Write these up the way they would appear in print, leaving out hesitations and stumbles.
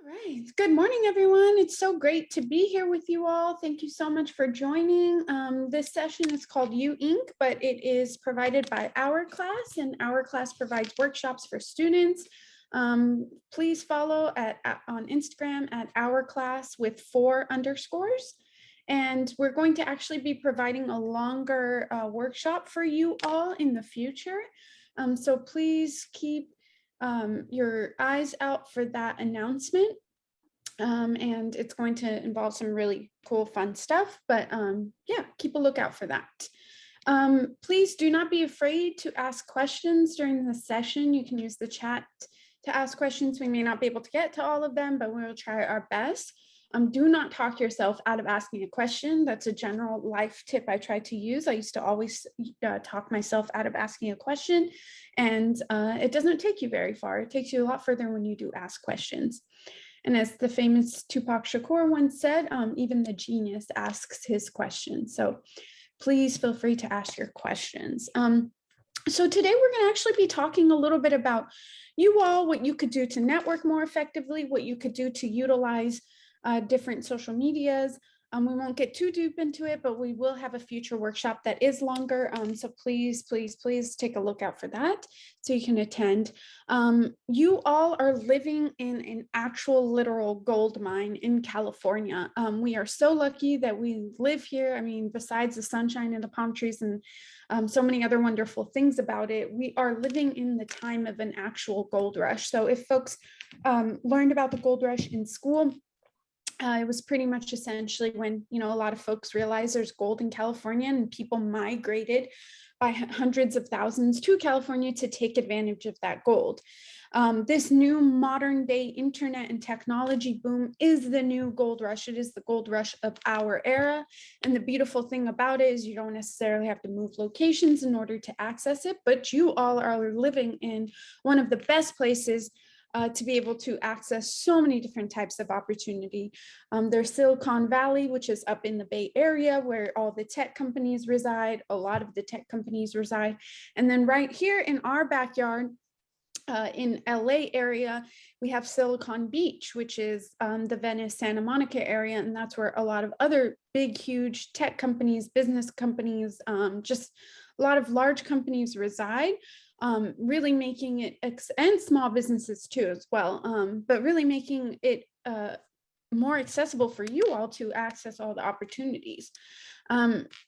All right. Good morning, everyone. It's so great to be here with you all. Thank you so much for joining. This session is called You Inc., but it is provided by Our Class, and Our Class provides workshops for students. Please follow on Instagram at Our Class with 4 underscores. And we're going to actually be providing a longer workshop for you all in the future. So please keep your eyes out for that announcement. And it's going to involve some really cool, fun stuff, but yeah, keep a lookout for that. Please do not be afraid to ask questions during the session. You can use the chat to ask questions. We may not be able to get to all of them, but we will try our best. Do not talk yourself out of asking a question. That's a general life tip I try to use. I used to always talk myself out of asking a question, and it doesn't take you very far. It takes you a lot further when you do ask questions. And as the famous Tupac Shakur once said, even the genius asks his questions. So please feel free to ask your questions. So today we're going to actually be talking a little bit about you all, what you could do to network more effectively, what you could do to utilize different social medias. We won't get too deep into it, but we will have a future workshop that is longer. So please, please, please take a look out for that so you can attend. You all are living in an actual literal gold mine in California. We are so lucky that we live here. I mean, besides the sunshine and the palm trees and so many other wonderful things about it, we are living in the time of an actual gold rush. So if folks learned about the gold rush in school, it was pretty much essentially when, a lot of folks realized there's gold in California and people migrated by hundreds of thousands to California to take advantage of that gold. This new modern day internet and technology boom is the new gold rush. It is the gold rush of our era. And the beautiful thing about it is you don't necessarily have to move locations in order to access it, but you all are living in one of the best places to be able to access so many different types of opportunity. There's Silicon Valley, which is up in the Bay Area where all the tech companies reside, a lot of the tech companies reside. And then right here in our backyard, in LA area, we have Silicon Beach, which is the Venice, Santa Monica area. And that's where a lot of other big, huge tech companies, business companies, just a lot of large companies reside. Really making it, and small businesses too as well, but really making it more accessible for you all to access all the opportunities.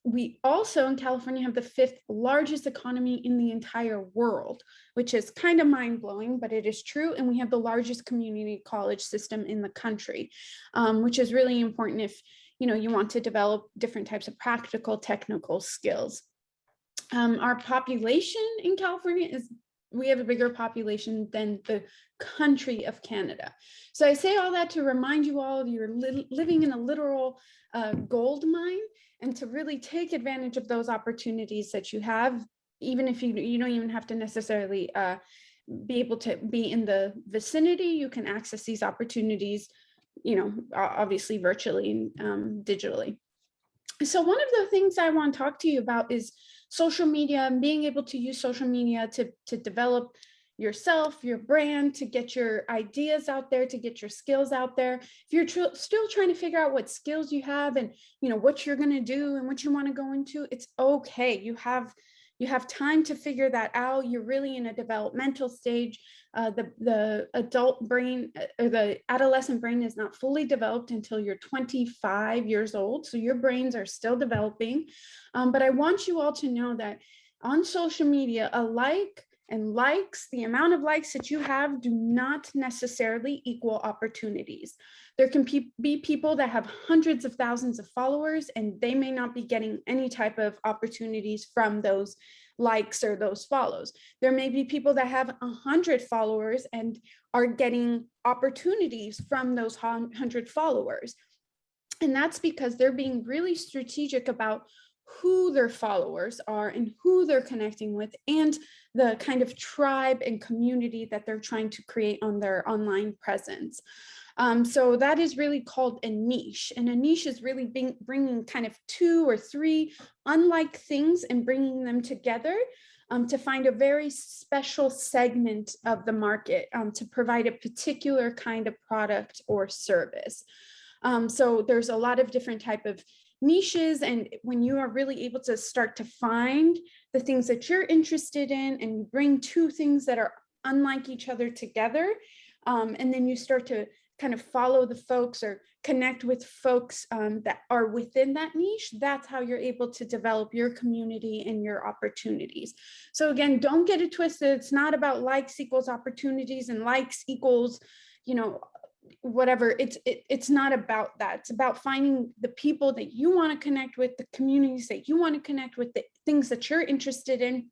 We also in California have the 5th largest economy in the entire world, which is kind of mind-blowing, but it is true. And we have the largest community college system in the country, which is really important if you want to develop different types of practical, technical skills. Our population in California we have a bigger population than the country of Canada. So I say all that to remind you all you're living in a literal gold mine, and to really take advantage of those opportunities that you have, even if you don't even have to necessarily be able to be in the vicinity. You can access these opportunities, obviously virtually and digitally. So one of the things I want to talk to you about is social media and being able to use social media to develop yourself, your brand, to get your ideas out there, to get your skills out there. If you're still trying to figure out what skills you have and what you're going to do and what you want to go into, it's okay. You have time to figure that out. You're really in a developmental stage. The adult brain or the adolescent brain is not fully developed until you're 25 years old. So your brains are still developing. But I want you all to know that on social media, a like and likes, the amount of likes that you have do not necessarily equal opportunities. There can be people that have hundreds of thousands of followers, and they may not be getting any type of opportunities from those likes or those follows. There may be people that have 100 followers and are getting opportunities from those 100 followers. And that's because they're being really strategic about who their followers are and who they're connecting with, and the kind of tribe and community that they're trying to create on their online presence. So that is really called a niche. And a niche is really bringing kind of 2 or 3 unlike things and bringing them together to find a very special segment of the market to provide a particular kind of product or service. So there's a lot of different type of niches, and when you are really able to start to find the things that you're interested in and bring 2 things that are unlike each other together, and then you start to kind of follow the folks or connect with folks that are within that niche, that's how you're able to develop your community and your opportunities. So again, don't get it twisted. It's not about likes equals opportunities and likes equals, whatever. It's not about that. It's about finding the people that you want to connect with, the communities that you want to connect with, the things that you're interested in,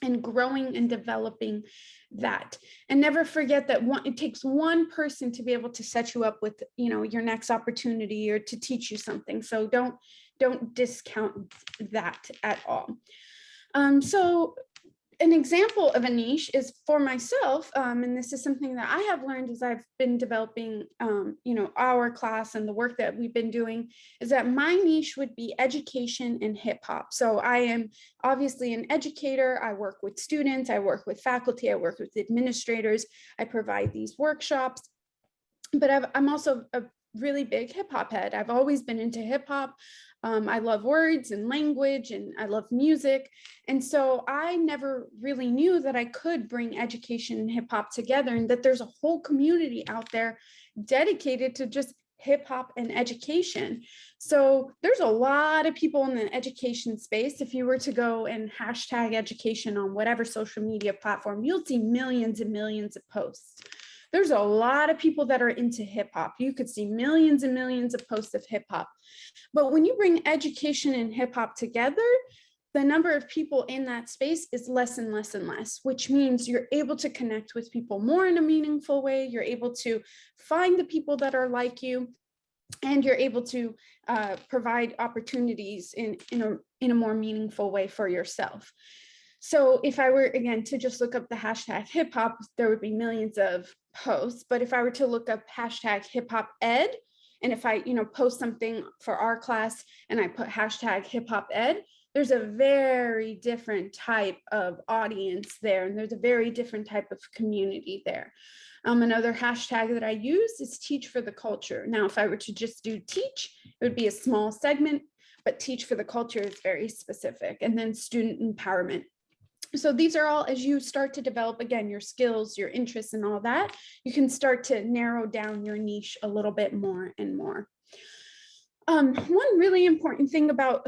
and growing and developing that. And never forget that it takes one person to be able to set you up with, your next opportunity or to teach you something. So don't discount that at all. So an example of a niche is for myself, and this is something that I have learned as I've been developing, our class and the work that we've been doing, is that my niche would be education and hip hop. So I am obviously an educator. I work with students, I work with faculty, I work with administrators, I provide these workshops, but I'm also a really big hip hop head. I've always been into hip hop. I love words and language, and I love music. And so I never really knew that I could bring education and hip hop together, and that there's a whole community out there dedicated to just hip hop and education. So there's a lot of people in the education space. If you were to go and hashtag education on whatever social media platform, you'll see millions and millions of posts. There's a lot of people that are into hip hop. You could see millions and millions of posts of hip hop. But when you bring education and hip hop together, the number of people in that space is less and less and less, which means you're able to connect with people more in a meaningful way. You're able to find the people that are like you, and you're able to provide opportunities in a more meaningful way for yourself. So if I were, again, to just look up the hashtag hip hop, there would be millions of posts. But if I were to look up hashtag hip hop ed, and if I, post something for our class and I put hashtag hip hop ed, there's a very different type of audience there. And there's a very different type of community there. Another hashtag that I use is teach for the culture. Now, if I were to just do teach, it would be a small segment, but teach for the culture is very specific. And then student empowerment. So these are all, as you start to develop, again, your skills, your interests and all that, you can start to narrow down your niche a little bit more and more. One really important thing about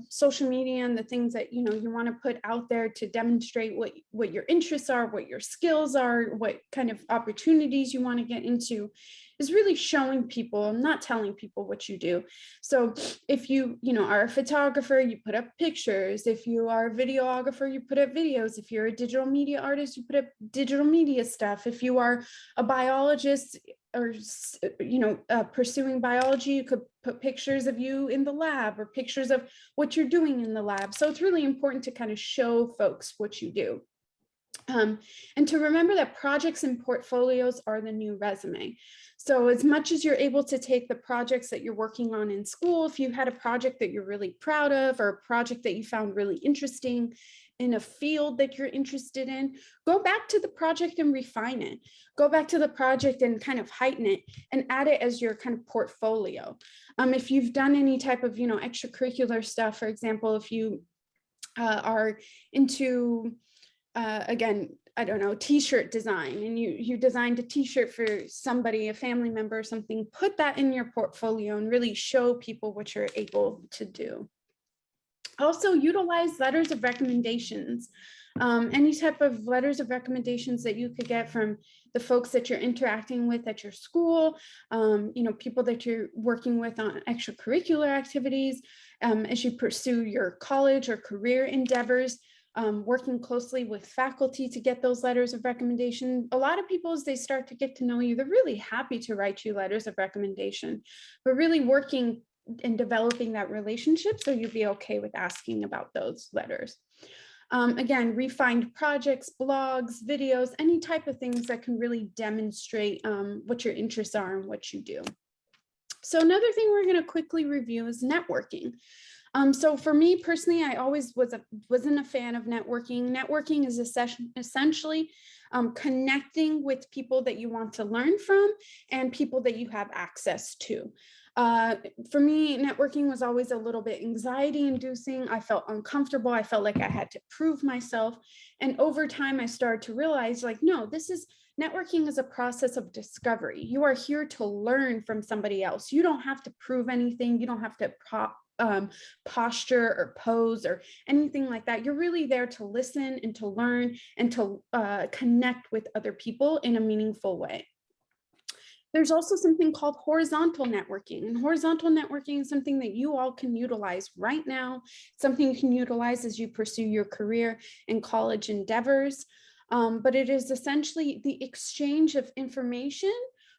social media and the things that you want to put out there to demonstrate what your interests are, what your skills are, what kind of opportunities you want to get into, is really showing people and not telling people what you do. So if you are a photographer, you put up pictures. If you are a videographer, you put up videos. If you're a digital media artist, you put up digital media stuff. If you are a biologist or pursuing biology, you could put pictures of you in the lab or pictures of what you're doing in the lab. So it's really important to kind of show folks what you do. And to remember that projects and portfolios are the new resume. So as much as you're able to take the projects that you're working on in school, if you had a project that you're really proud of, or a project that you found really interesting in a field that you're interested in, go back to the project and refine it. Go back to the project and kind of heighten it and add it as your kind of portfolio. If you've done any type of, extracurricular stuff, for example, if you are into, again, I don't know, t-shirt design, and you designed a t-shirt for somebody, a family member or something, put that in your portfolio and really show people what you're able to do. Also utilize letters of recommendations. Any type of letters of recommendations that you could get from the folks that you're interacting with at your school, people that you're working with on extracurricular activities, as you pursue your college or career endeavors, working closely with faculty to get those letters of recommendation. A lot of people, as they start to get to know you, they're really happy to write you letters of recommendation, but really working and developing that relationship so you'd be okay with asking about those letters. Again, refined projects, blogs, videos, any type of things that can really demonstrate what your interests are and what you do. So another thing we're going to quickly review is networking. So for me personally, I always wasn't a fan of networking. Networking is essentially connecting with people that you want to learn from and people that you have access to. For me, networking was always a little bit anxiety inducing. I felt uncomfortable. I felt like I had to prove myself. And over time, I started to realize like, no, networking is a process of discovery. You are here to learn from somebody else. You don't have to prove anything. You don't have to posture or pose or anything like that. You're really there to listen and to learn and to connect with other people in a meaningful way. There's also something called horizontal networking, and horizontal networking is something that you all can utilize right now, something you can utilize as you pursue your career and college endeavors. But it is essentially the exchange of information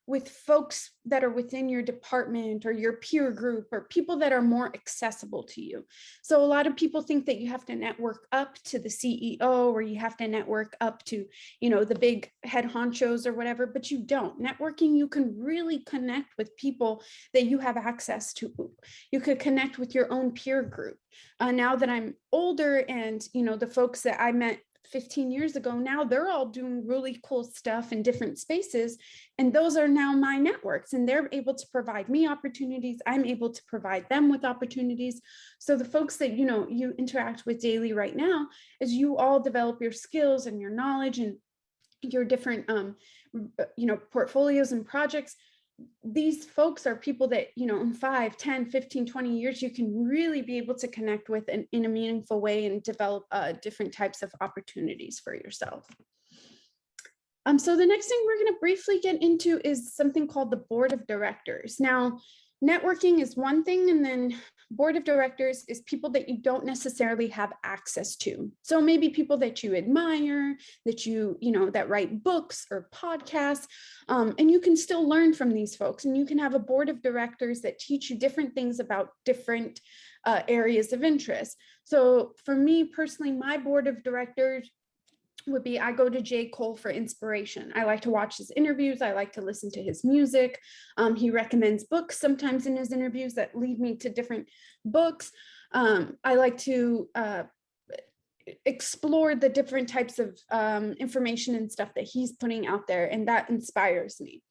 with folks that are within your department or your peer group or people that are more accessible to you. So a lot of people think that you have to network up to the CEO or you have to network up to, the big head honchos or whatever, but you don't. Networking, you can really connect with people that you have access to. You could connect with your own peer group. Now that I'm older and, the folks that I met 15 years ago, now they're all doing really cool stuff in different spaces. And those are now my networks, and they're able to provide me opportunities. I'm able to provide them with opportunities. So the folks that, you interact with daily right now, as you all develop your skills and your knowledge and your different, portfolios and projects, these folks are people that, in 5, 10, 15, 20 years, you can really be able to connect with in a meaningful way and develop different types of opportunities for yourself. So the next thing we're going to briefly get into is something called the board of directors. Now, networking is one thing, and then board of directors is people that you don't necessarily have access to. So maybe people that you admire, that that write books or podcasts, and you can still learn from these folks. And you can have a board of directors that teach you different things about different areas of interest. So for me personally, my board of directors would be, I go to J. Cole for inspiration. I like to watch his interviews. I like to listen to his music. He recommends books sometimes in his interviews that lead me to different books. I like to explore the different types of information and stuff that he's putting out there, and that inspires me.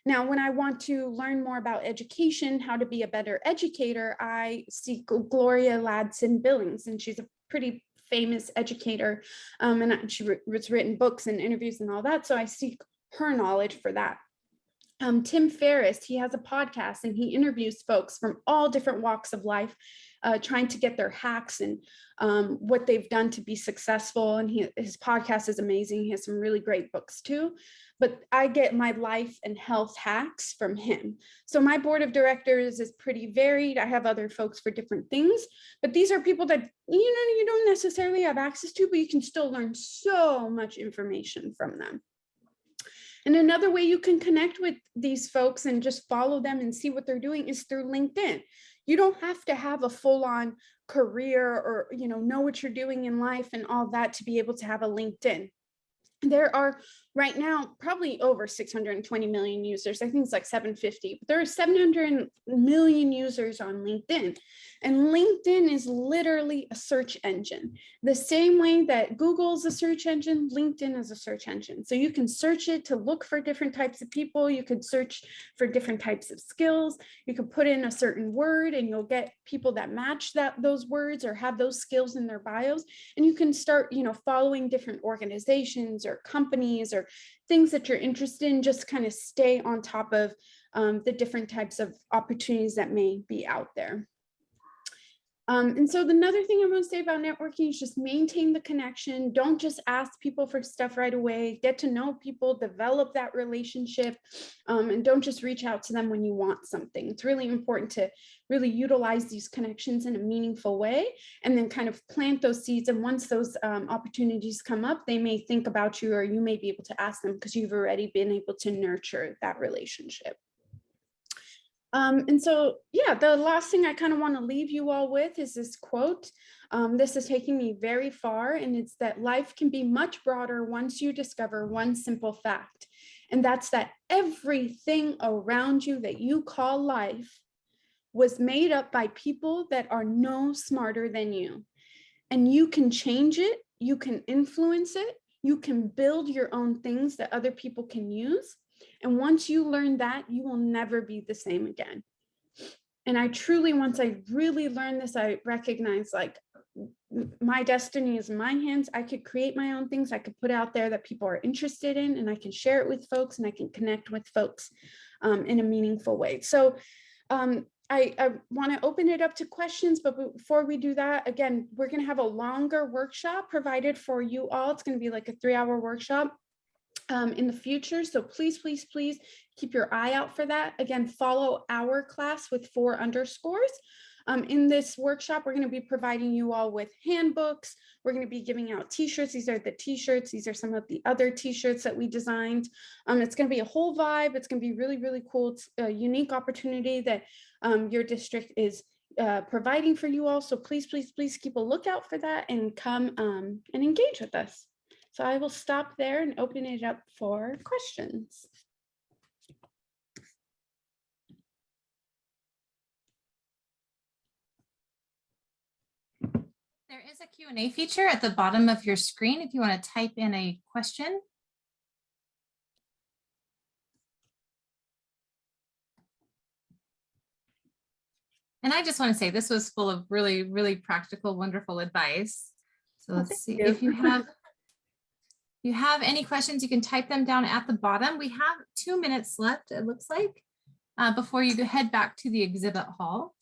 Now, when I want to learn more about education, how to be a better educator, I seek Gloria Ladson Billings, and she's a pretty famous educator, and she has written books and interviews and all that. So I seek her knowledge for that. Tim Ferriss, he has a podcast and he interviews folks from all different walks of life, trying to get their hacks and what they've done to be successful. And his podcast is amazing. He has some really great books too. But I get my life and health hacks from him. So my board of directors is pretty varied. I have other folks for different things, but these are people that, you don't necessarily have access to, but you can still learn so much information from them. And another way you can connect with these folks and just follow them and see what they're doing is through LinkedIn. You don't have to have a full-on career or, know what you're doing in life and all that to be able to have a LinkedIn. There are right now probably over 620 million users. I think it's like 750, but there are 700 million users on LinkedIn. And LinkedIn is literally a search engine. The same way that Google is a search engine, LinkedIn is a search engine. So you can search it to look for different types of people. You could search for different types of skills. You could put in a certain word and you'll get people that match those words or have those skills in their bios. And you can start, following different organizations or companies or things that you're interested in, just kind of stay on top of the different types of opportunities that may be out there. And so another thing I want to say about networking is just maintain the connection. Don't just ask people for stuff right away. Get to know people, develop that relationship, and don't just reach out to them when you want something. It's really important to really utilize these connections in a meaningful way and then kind of plant those seeds. And once those opportunities come up, they may think about you or you may be able to ask them because you've already been able to nurture that relationship. And so, yeah, the last thing I kind of want to leave you all with is this quote. This is taking me very far, and it's that life can be much broader once you discover one simple fact, and that's that everything around you that you call life was made up by people that are no smarter than you. And you can change it, you can influence it, you can build your own things that other people can use. And once you learn that, you will never be the same again. And I truly, once I really learned this, I recognize like my destiny is in my hands. I could create my own things. I could put out there that people are interested in, and I can share it with folks, and I can connect with folks in a meaningful way. So I want to open it up to questions, but before we do that, again, we're going to have a longer workshop provided for you all. It's going to be like a 3-hour workshop in the future. So please, please, please keep your eye out for that. Again, follow our class with 4 underscores. In this workshop, we're going to be providing you all with handbooks. We're going to be giving out t-shirts. These are the t-shirts. These are some of the other t-shirts that we designed. It's going to be a whole vibe. It's going to be really, really cool. It's a unique opportunity that your district is providing for you all. So please, please, please keep a lookout for that and come and engage with us. So I will stop there and open it up for questions. There is a Q&A feature at the bottom of your screen if you want to type in a question. And I just want to say this was full of really, really practical, wonderful advice. So let's see if you have any questions, you can type them down at the bottom. We have 2 minutes left, it looks like, before you head back to the exhibit hall.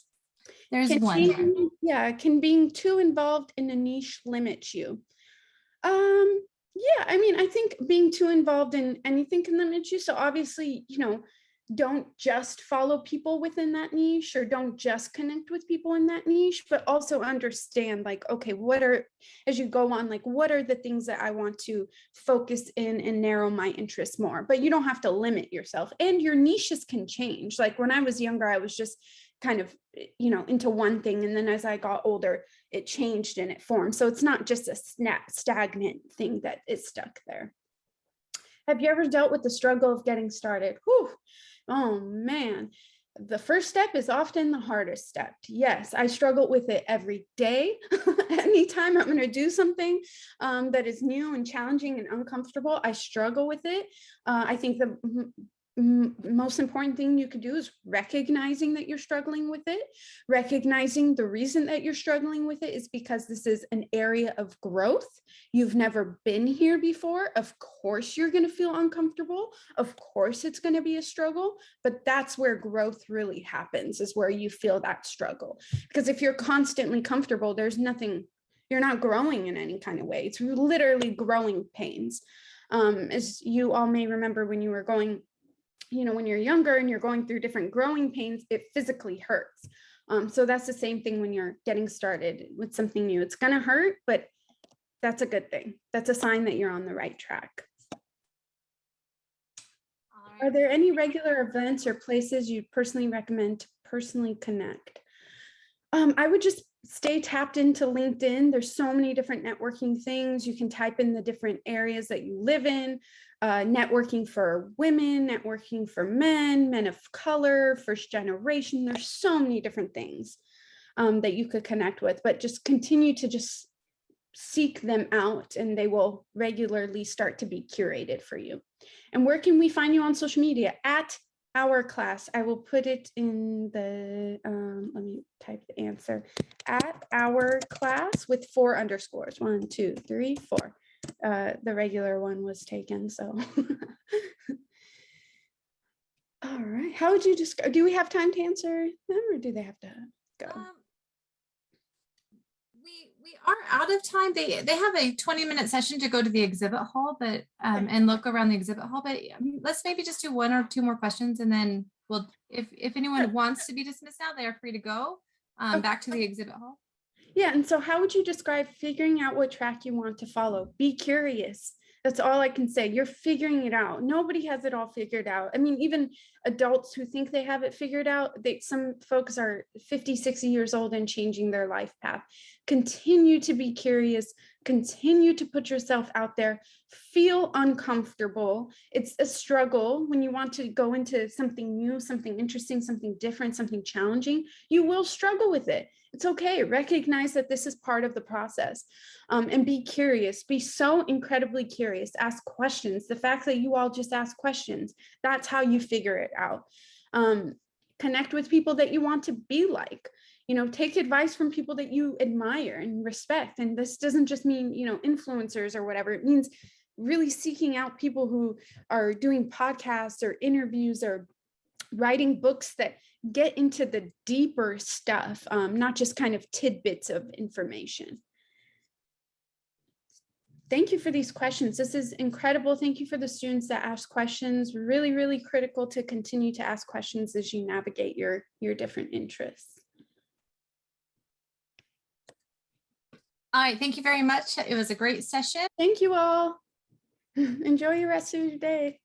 There's one. Can being too involved in a niche limit you? Yeah, I mean, I think being too involved in anything can limit you. So obviously, don't just follow people within that niche, or don't just connect with people in that niche, but also understand like, okay, as you go on, like, what are the things that I want to focus in and narrow my interests more? But you don't have to limit yourself, and your niches can change. Like when I was younger, I was just kind of, into one thing. And then as I got older, it changed and it formed. So it's not just a stagnant thing that is stuck there. Have you ever dealt with the struggle of getting started? Whew. Oh man, the first step is often the hardest step. Yes, I struggle with it every day. Anytime I'm going to do something that is new and challenging and uncomfortable, I struggle with it. I think the most important thing you could do is recognizing that you're struggling with it, recognizing the reason that you're struggling with it is because this is an area of growth. You've never been here before. Of course, you're going to feel uncomfortable. Of course, it's going to be a struggle, but that's where growth really happens, is where you feel that struggle. Because if you're constantly comfortable, there's nothing, you're not growing in any kind of way. It's literally growing pains. As you all may remember, when you were going, when you're younger and you're going through different growing pains, it physically hurts. So that's the same thing when you're getting started with something new. It's going to hurt, but that's a good thing. That's a sign that you're on the right track. Are there any regular events or places you personally recommend to personally connect? I would just stay tapped into LinkedIn. There's so many different networking things. You can type in the different areas that you live in, networking for women, networking for men of color, first generation. There's so many different things that you could connect with, but just continue to just seek them out, and they will regularly start to be curated for you. And where can we find you on social media? At Our Class. I will put it in the, let me type the answer. At Our Class with 4 underscores. 1, 2, 3, 4. The regular one was taken, so. All right. How would you describe, do we have time to answer them, or do they have to go? We are out of time. They have a 20-minute session to go to the exhibit hall, but and look around the exhibit hall. But let's maybe just do 1 or 2 more questions, and then we'll, if anyone wants to be dismissed now, they are free to go back to the exhibit hall. Yeah. And so how would you describe figuring out what track you want to follow? Be curious. That's all I can say. You're figuring it out. Nobody has it all figured out. I mean, even adults who think they have it figured out, some folks are 50, 60 years old and changing their life path. Continue to be curious, continue to put yourself out there, feel uncomfortable. It's a struggle when you want to go into something new, something interesting, something different, something challenging. You will struggle with it. It's okay. Recognize that this is part of the process, and be curious. Be so incredibly curious. Ask questions. The fact that you all just ask questions, that's how you figure it out. Connect with people that you want to be like. Take advice from people that you admire and respect. And this doesn't just mean, influencers or whatever. It means really seeking out people who are doing podcasts or interviews or writing books that get into the deeper stuff, not just kind of tidbits of information. Thank you for these questions. This is incredible. Thank you for the students that ask questions. Really, really critical to continue to ask questions as you navigate your different interests. All right, thank you very much. It was a great session. Thank you all. Enjoy your rest of your day.